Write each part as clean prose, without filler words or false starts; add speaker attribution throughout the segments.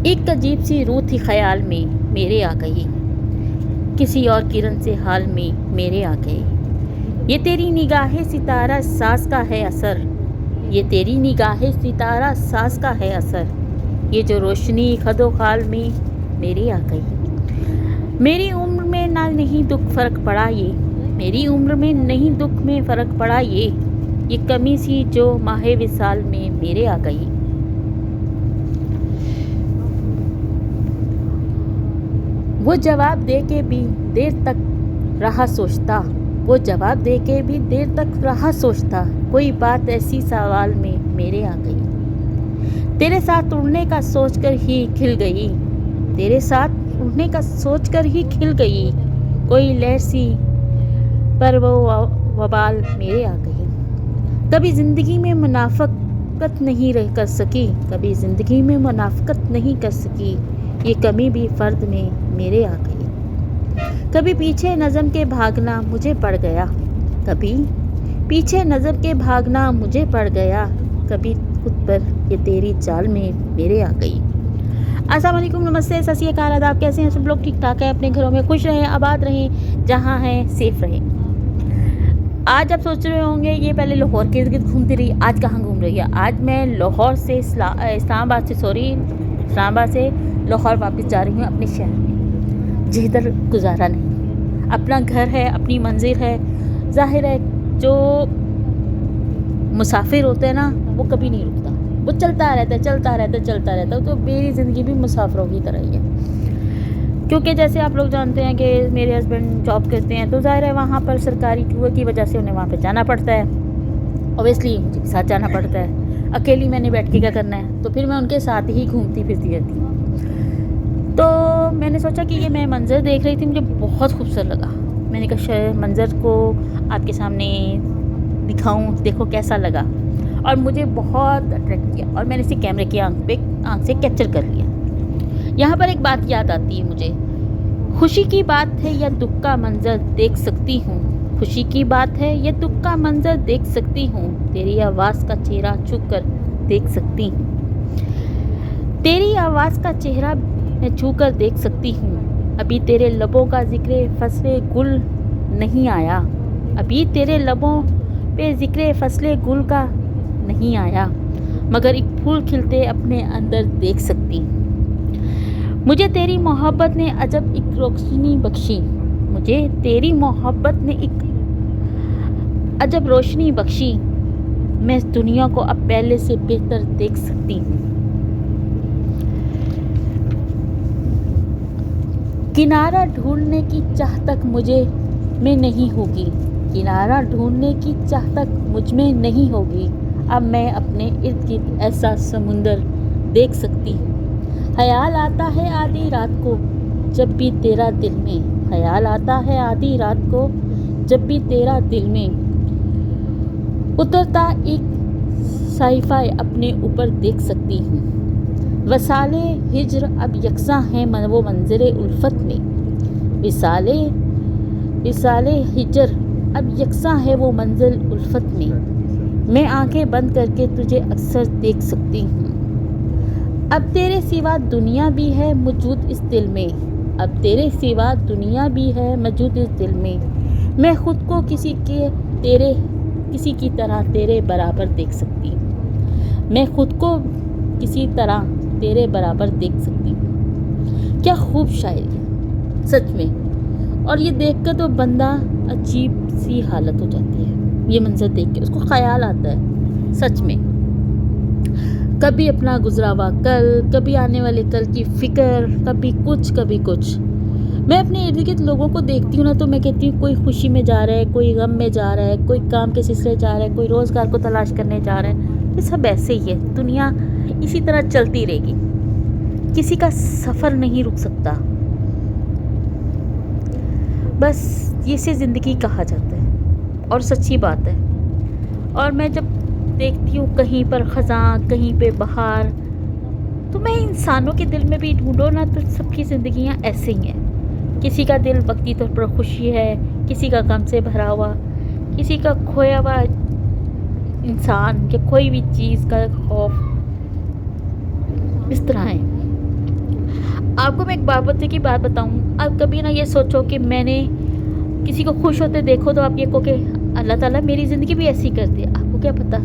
Speaker 1: एक अजीब सी रूह थी ख्याल में मेरे आ गई, किसी और किरण से हाल में मेरे आ गई। ये तेरी निगाहें सितारा सास का है असर, ये तेरी निगाहें सितारा सास का है असर। ये जो रोशनी खदो खाल में मेरे आ गई। मेरी उम्र में ना नहीं दुख फर्क पड़ा ये, मेरी उम्र में नहीं दुख में फर्क पड़ा ये कमी सी जो माहे विसाल में मेरे आ गई। वो जवाब दे के भी देर तक रहा सोचता, वो जवाब दे के भी देर तक रहा सोचता। कोई बात ऐसी सवाल में मेरे आ गई। तेरे साथ उड़ने का सोचकर ही खिल गई, तेरे साथ उड़ने का सोचकर ही खिल गई। कोई लहर सी पर वो वबाल मेरे आ गई। कभी जिंदगी में मुनाफकत नहीं रह कर सकी, कभी जिंदगी में मुनाफकत नहीं कर सकी। ये कमी भी फर्द में मेरे आ गई। कभी पीछे नज़म के भागना मुझे पड़ गया, कभी पीछे नज़र के भागना मुझे पड़ गया। कभी खुद पर ये तेरी चाल में मेरे आ गई। अस्सलाम वालेकुम, नमस्ते, सत श्री अकाल, आदाब। कैसे हैं सब लोग? ठीक ठाक है, अपने घरों में खुश रहें, आबाद रहें, जहाँ हैं सेफ रहें। आज आप सोच रहे होंगे ये पहले लाहौर के इर्द गिर्द घूमती रही, आज कहाँ घूम रही है। आज मैं लाहौर से इस्लामाबाद से लाहौर वापस जा रही हूँ अपने शहर में, जिधर गुजारा नहीं। अपना घर है, अपनी मंजिल है। जाहिर है जो मुसाफिर होते हैं ना, वो कभी नहीं रुकता, वो चलता रहता है। तो मेरी ज़िंदगी भी मुसाफिरों की तरह ही है। क्योंकि जैसे आप लोग जानते हैं कि मेरे हस्बैंड जॉब करते हैं, तो ज़ाहिर है वहाँ पर सरकारी टूर की वजह से उन्हें वहाँ पर जाना पड़ता है। ऑब्वियसली मुझे भी साथ जाना पड़ता है, अकेली मैंने बैठ के क्या करना है, तो फिर मैं उनके साथ ही घूमती फिरती रहती हूँ। तो मैंने सोचा कि ये मैं मंज़र देख रही थी, मुझे बहुत खूबसूरत लगा। मैंने कहा मंज़र को आपके सामने दिखाऊं, देखो कैसा लगा, और मुझे बहुत अट्रैक्ट किया और मैंने इसे कैमरे की आंख से कैप्चर कर लिया। यहाँ पर एक बात याद आती है मुझे, खुशी की बात है या दुख का मंज़र देख सकती हूँ, खुशी की बात है या दुख का मंज़र देख सकती हूँ। तेरी आवाज़ का चेहरा छू कर देख सकती हूँ, तेरी आवाज़ का चेहरा मैं छू कर देख सकती हूँ। अभी तेरे लबों का जिक्र फसले गुल नहीं आया, अभी तेरे लबों पे जिक्र फसले गुल का नहीं आया, मगर एक फूल खिलते अपने अंदर देख सकती हूँ। मुझे तेरी मोहब्बत ने अजब एक रोशनी बख्शी, मुझे तेरी मोहब्बत ने एक अजब रोशनी बख्शी। मैं इस दुनिया को अब पहले से बेहतर देख सकती हूँ। किनारा ढूंढने की चाह तक मुझे में नहीं होगी, किनारा ढूंढने की चाह तक मुझ में नहीं होगी। अब मैं अपने इर्द गिर्द ऐसा समुंदर देख सकती हूँ। ख्याल आता है आधी रात को जब भी तेरा दिल में, ख्याल आता है आधी रात को जब भी तेरा दिल में उतरता एक साइफाई अपने ऊपर देख सकती हूँ। वसाले हिज्र अब यकसा हैं वो मंज़रे उल्फत में, विसाले हिज्र अब यकसा है वो मंजिल उल्फत में। मैं आंखें बंद करके तुझे अक्सर देख सकती हूँ। अब तेरे सिवा दुनिया भी है मौजूद इस दिल में, अब तेरे सिवा दुनिया भी है मौजूद इस दिल में। मैं खुद को किसी की तरह तेरे बराबर देख सकती हूँ, मैं खुद को किसी तरह तेरे बराबर देख सकती हूँ। क्या खूब शायरी है सच में, और ये देखकर तो बंदा अजीब सी हालत हो जाती है। ये मंजर देख के उसको ख्याल आता है सच में, कभी अपना गुजरा हुआ कल, कभी आने वाले कल की फिक्र, कभी कुछ। मैं अपने इर्द गिर्द लोगों को देखती हूँ ना, तो मैं कहती हूँ कोई खुशी में जा रहा है, कोई गम में जा रहा है, कोई काम के सिलसिले जा रहा है, कोई रोज़गार को तलाश करने जा रहा है। ये सब ऐसे ही है, दुनिया इसी तरह चलती रहेगी, किसी का सफ़र नहीं रुक सकता। बस ये से ज़िंदगी कहा जाता है और सच्ची बात है। और मैं जब देखती हूँ कहीं पर ख़ज़ां, कहीं पे बहार, तो मैं इंसानों के दिल में भी ढूंढो ना, तो सबकी ज़िंदगियाँ ऐसे ही हैं। किसी का दिल वक्ती तौर पर खुशी है, किसी का गम से भरा हुआ, किसी का खोया हुआ इंसान या कोई भी चीज़ का खौफ, इस तरह है। आपको मैं एक बाबत की बात बताऊं, आप कभी ना ये सोचो कि मैंने किसी को खुश होते देखो तो आप ये कहो कि अल्लाह ताला मेरी ज़िंदगी भी ऐसी कर दे। आपको क्या पता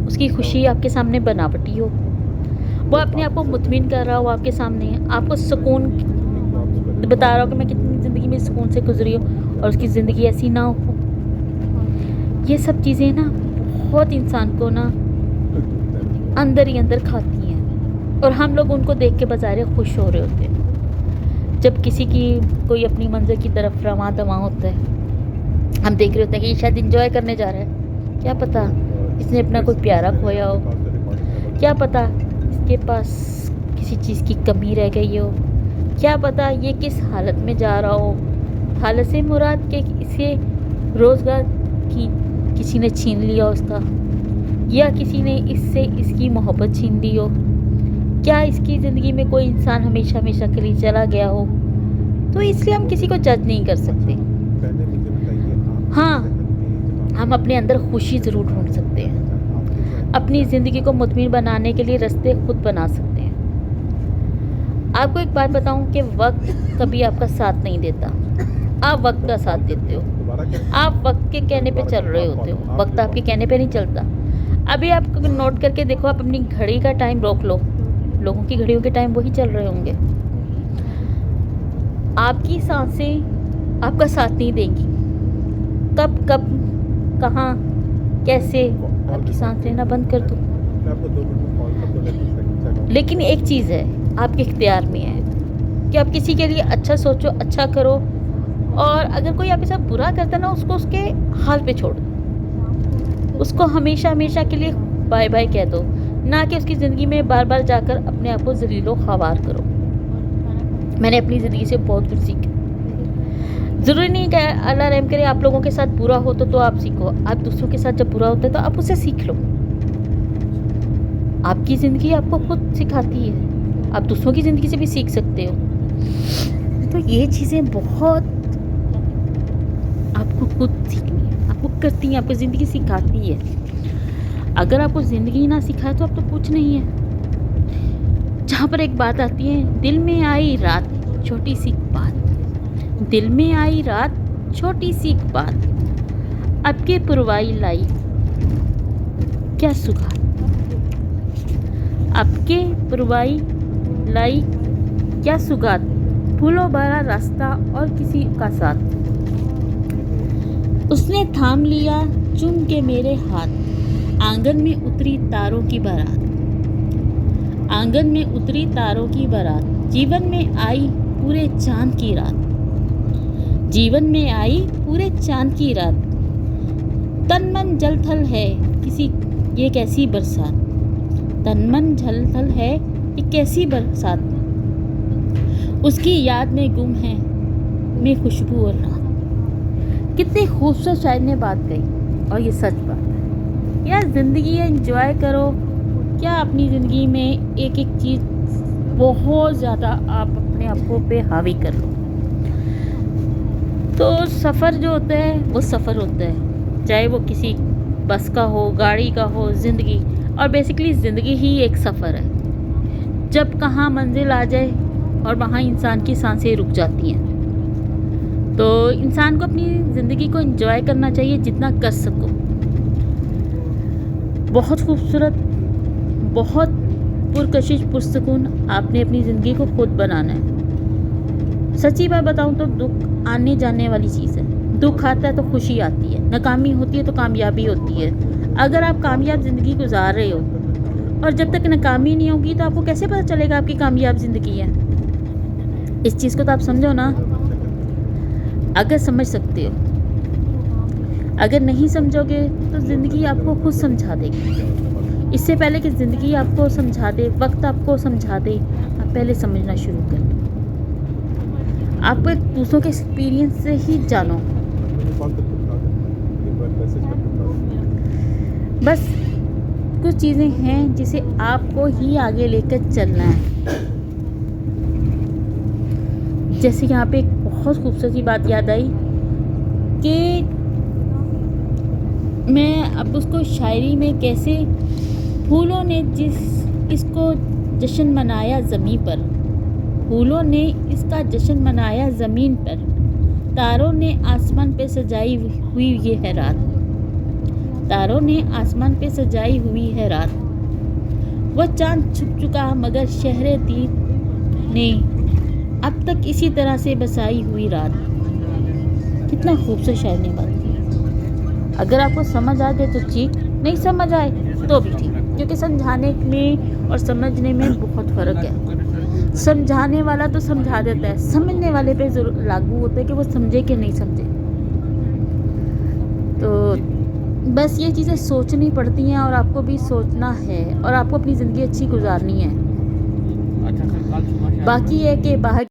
Speaker 1: उसकी खुशी आपके सामने बनावटी हो, वो अपने आप को मुतमिन कर रहा हो आपके सामने, आपको सुकून बता रहा हो कि मैं कितनी ज़िंदगी में सुकून से गुजरी हूँ, और उसकी ज़िंदगी ऐसी ना हो। ये सब चीज़ें ना बहुत इंसान को ना अंदर ही अंदर खाती हैं, और हम लोग उनको देख के बज़ाहिर खुश हो रहे होते हैं। जब किसी की कोई अपनी मंज़िल की तरफ रवां दवां होता है, हम देख रहे होते हैं कि ये शायद इंजॉय करने जा रहा है, क्या पता इसने अपना कोई प्यारा खोया हो, क्या पता इसके पास किसी चीज़ की कमी रह गई हो, क्या पता ये किस हालत में जा रहा हो। हालत से मुराद के इसे रोज़गार की किसी ने छीन लिया उसका, या किसी ने इससे इसकी मोहब्बत छीन ली हो, क्या इसकी ज़िंदगी में कोई इंसान हमेशा हमेशा के लिए चला गया हो। तो इसलिए हम किसी को जज नहीं कर सकते। हाँ, हम अपने अंदर खुशी ज़रूर ढूंढ सकते हैं, अपनी ज़िंदगी को मुतमिन बनाने के लिए रास्ते खुद बना सकते हैं। आपको एक बात बताऊं कि वक्त कभी आपका साथ नहीं देता, आप वक्त का साथ देते हो। आप वक्त के कहने पे चल रहे होते हो, वक्त आपके कहने पे नहीं चलता। अभी आप नोट करके देखो, आप अपनी घड़ी का टाइम रोक लो, लोगों की घड़ियों के टाइम वही चल रहे होंगे। आपकी सांसें आपका साथ नहीं देंगी, कब कब कहाँ कैसे आपकी सांस लेना बंद कर दो। लेकिन एक चीज़ है आपके इख्तियार में है कि आप किसी के लिए अच्छा सोचो, अच्छा करो, और अगर कोई आपके साथ बुरा करता ना, उसको उसके हाल पे छोड़ दो, उसको हमेशा हमेशा के लिए बाय बाय कह दो, ना कि उसकी ज़िंदगी में बार बार जाकर अपने आप को ज़लीलो ख़वार करो। मैंने अपनी ज़िंदगी से बहुत कुछ सीखा। ज़रूरी नहीं कि अल्लाह रहम करे आप लोगों के साथ बुरा हो तो आप सीखो, आप दूसरों के साथ जब बुरा होता है तो आप उससे सीख लो। आपकी ज़िंदगी आपको खुद सिखाती है, आप दूसरों की ज़िंदगी से भी सीख सकते हो। तो ये चीज़ें बहुत आपको खुद सीखनी है, आपको करती हैं, आपको ज़िंदगी सिखाती है। अगर आपको ज़िंदगी ना सिखाए तो आप तो कुछ नहीं है। जहाँ पर एक बात आती है, दिल में आई रात छोटी सी बात, दिल में आई रात छोटी सी बात, अब के पुरवाई लाई क्या सुगात, अब के पुरवाई लाई क्या सुगात, फूलों भरा रास्ता और किसी का साथ, उसने थाम लिया चूम के मेरे हाथ, आंगन में उतरी तारों की बारात, आंगन में उतरी तारों की बारात, जीवन में आई पूरे चांद की रात, जीवन में आई पूरे चांद की रात, तन मन जल थल है किसी ये कैसी बरसात, तन मन जल थल है ये कैसी बरसात, उसकी याद में गुम है मैं खुशबू और रात। कितनी खूबसूरत शायर ने बात कही, और ये सच बात है। यार ज़िंदगी एंजॉय करो, क्या अपनी ज़िंदगी में एक एक चीज़ बहुत ज़्यादा आप अपने आप को पे हावी कर लो। तो सफ़र जो होता है वो सफ़र होता है, चाहे वो किसी बस का हो, गाड़ी का हो, ज़िंदगी, और बेसिकली ज़िंदगी ही एक सफ़र है। जब कहाँ मंजिल आ जाए और वहाँ इंसान की सांसें रुक जाती हैं। तो इंसान को अपनी ज़िंदगी को एंजॉय करना चाहिए जितना कर सको। बहुत खूबसूरत, बहुत पुरकशिश, पुरसकून आपने अपनी ज़िंदगी को खुद बनाना है। सच्ची बात बताऊं तो दुख आने जाने वाली चीज़ है। दुख आता है तो खुशी आती है, नाकामी होती है तो कामयाबी होती है। अगर आप कामयाब ज़िंदगी गुजार रहे हो और जब तक नाकामी नहीं होगी तो आपको कैसे पता चलेगा आपकी कामयाब ज़िंदगी है। इस चीज़ को तो आप समझो ना, अगर समझ सकते हो। अगर नहीं समझोगे तो ज़िंदगी आपको खुद समझा देगी। इससे पहले कि ज़िंदगी आपको समझा दे, वक्त आपको समझा दे, आप पहले समझना शुरू कर दो। आप एक दूसरों के एक्सपीरियंस से ही जानो। बस कुछ चीज़ें हैं जिसे आपको ही आगे लेकर चलना है। जैसे यहाँ पे एक बहुत खूबसूरत सी बात याद आई कि मैं अब उसको शायरी में कैसे, फूलों ने जिस इसको जश्न मनाया ज़मीं पर, फूलों ने इसका जश्न मनाया ज़मीन पर, तारों ने आसमान पे सजाई हुई ये है रात, तारों ने आसमान पे सजाई हुई है रात। वह चांद छुप चुका मगर शहरे दीद ने अब तक इसी तरह से बसाई हुई रात। कितना खूबसूरत शायर ने बात की। अगर आपको समझ आ जाए तो ठीक, नहीं समझ आए तो भी ठीक, क्योंकि समझाने में और समझने में बहुत फ़र्क है। समझाने वाला तो समझा देता है, समझने वाले पे ज़रूर लागू होता है कि वो समझे कि नहीं समझे। तो बस ये चीज़ें सोचनी पड़ती हैं और आपको भी सोचना है और आपको अपनी ज़िंदगी अच्छी गुजारनी है। बाकी है कि बाहर